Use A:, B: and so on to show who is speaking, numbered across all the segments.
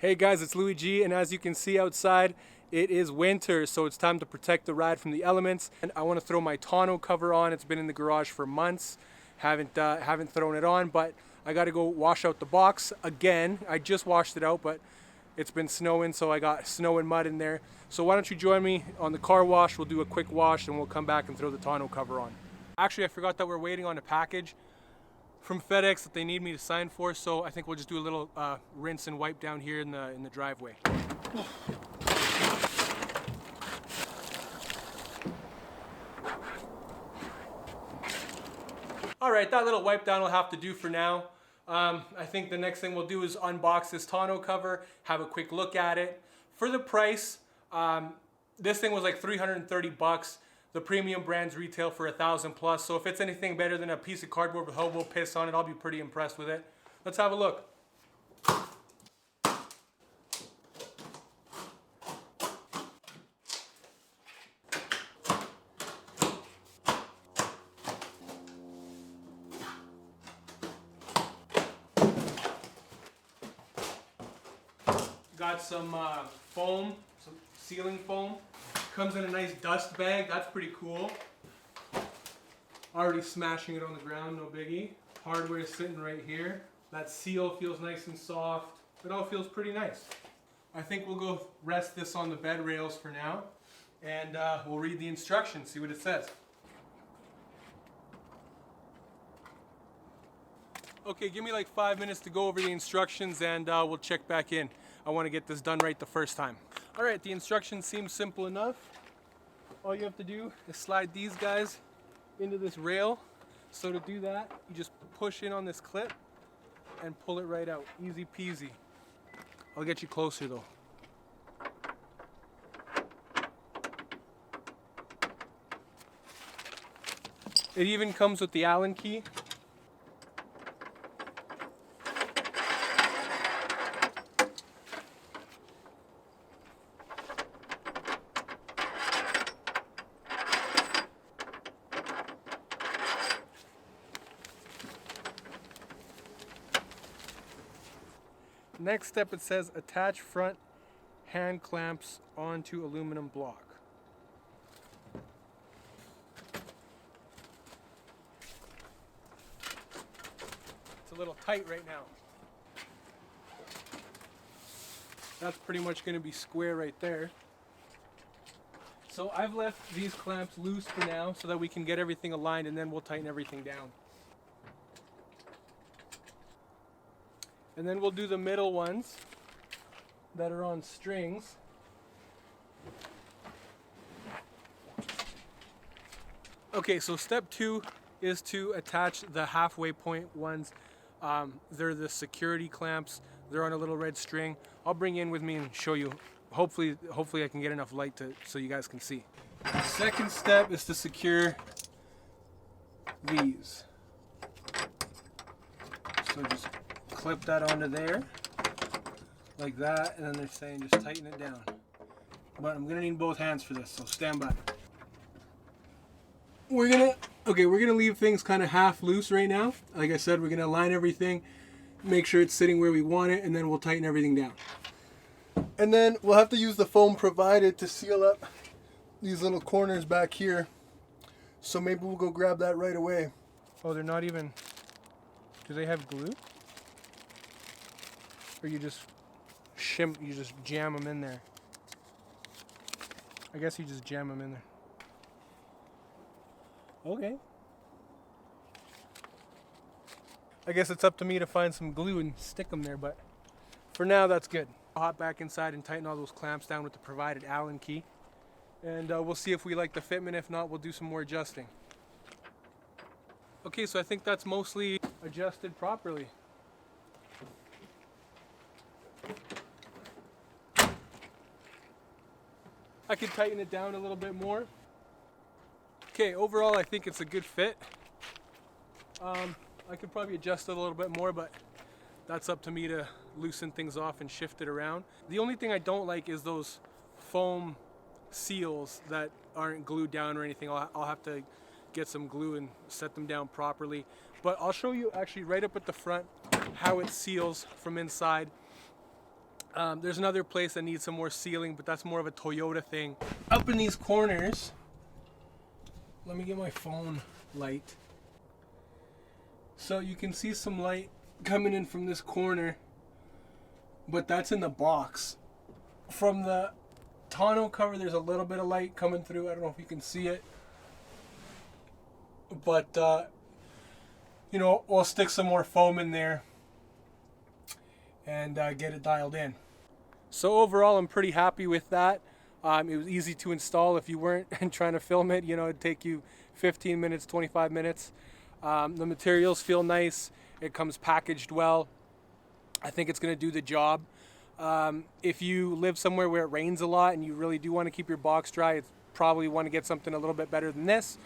A: Hey guys, it's Louis G, and as you can see outside, it is winter, so it's time to protect the ride from the elements. And I want to throw my tonneau cover on. It's been in the garage for months. Haven't thrown it on, but I got to go wash out the box again. I just washed it out, but it's been snowing, so I got snow and mud in there. So why don't you join me on the car wash? We'll do a quick wash, and we'll come back and throw the tonneau cover on. Actually, I forgot that we're waiting on a package from FedEx that they need me to sign for, so I think we'll just do a little rinse and wipe down here in the driveway. All right, that little wipe down will have to do for now. I think the next thing we'll do is unbox this tonneau cover, have a quick look at it. For the price, this thing was like 330 bucks. The premium brands retail for 1,000 plus. So if it's anything better than a piece of cardboard with hobo piss on it, I'll be pretty impressed with it. Let's have a look. Got some foam, some sealing foam. Comes in a nice dust bag, that's pretty cool. Already smashing it on the ground, no biggie. Hardware is sitting right here. That seal feels nice and soft. It all feels pretty nice. I think we'll go rest this on the bed rails for now, and we'll read the instructions, see what it says. Okay, give me like 5 minutes to go over the instructions, and we'll check back in. I want to get this done right the first time. All right, the instructions seem simple enough. All you have to do is slide these guys into this rail. So to do that, you just push in on this clip and pull it right out. Easy peasy. I'll get you closer though. It even comes with the Allen key. Next step, it says attach front hand clamps onto aluminum block. It's a little tight right now. That's pretty much going to be square right there. So I've left these clamps loose for now so that we can get everything aligned, and then we'll tighten everything down. And then we'll do the middle ones that are on strings. Okay, so step 2 is to attach the halfway point ones. They're the security clamps. They're on a little red string. I'll bring you in with me and show you. Hopefully I can get enough light so you guys can see. The second step is to secure these. So just clip that onto there, like that, and then they're saying just tighten it down. But I'm gonna need both hands for this, so stand by. We're gonna leave things kind of half loose right now. Like I said, we're gonna align everything, make sure it's sitting where we want it, and then we'll tighten everything down. And then we'll have to use the foam provided to seal up these little corners back here. So maybe we'll go grab that right away. Oh, they're not even, do they have glue? Or you just jam them in there? I guess you just jam them in there. Okay. I guess it's up to me to find some glue and stick them there, but for now that's good. I'll hop back inside and tighten all those clamps down with the provided Allen key. And we'll see if we like the fitment. If not, we'll do some more adjusting. Okay, so I think that's mostly adjusted properly. I could tighten it down a little bit more. Okay, overall I think it's a good fit. I could probably adjust it a little bit more, but that's up to me to loosen things off and shift it around. The only thing I don't like is those foam seals that aren't glued down or anything. I'll have to get some glue and set them down properly. But I'll show you actually right up at the front how it seals from inside. There's another place that needs some more sealing, but that's more of a Toyota thing. Up in these corners, let me get my phone light. So you can see some light coming in from this corner, but that's in the box. From the tonneau cover, there's a little bit of light coming through. I don't know if you can see it, but you know, we'll stick some more foam in there and get it dialed in. So overall, I'm pretty happy with that. It was easy to install. If you weren't trying to film it, you know, it'd take you 15 minutes, 25 minutes. The materials feel nice. It comes packaged well. I think it's going to do the job. If you live somewhere where it rains a lot and you really do want to keep your box dry, it's probably want to get something a little bit better than this.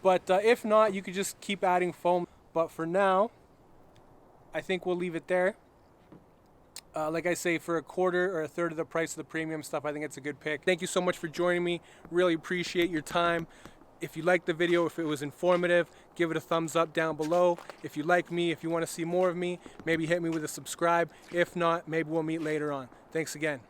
A: But if not, you could just keep adding foam. But for now, I think we'll leave it there. Like I say, for a quarter or a third of the price of the premium stuff, I think it's a good pick. Thank you so much for joining me. Really appreciate your time. If you liked the video, if it was informative, give it a thumbs up down below. If you like me, if you want to see more of me, maybe hit me with a subscribe. If not, maybe we'll meet later on. Thanks again.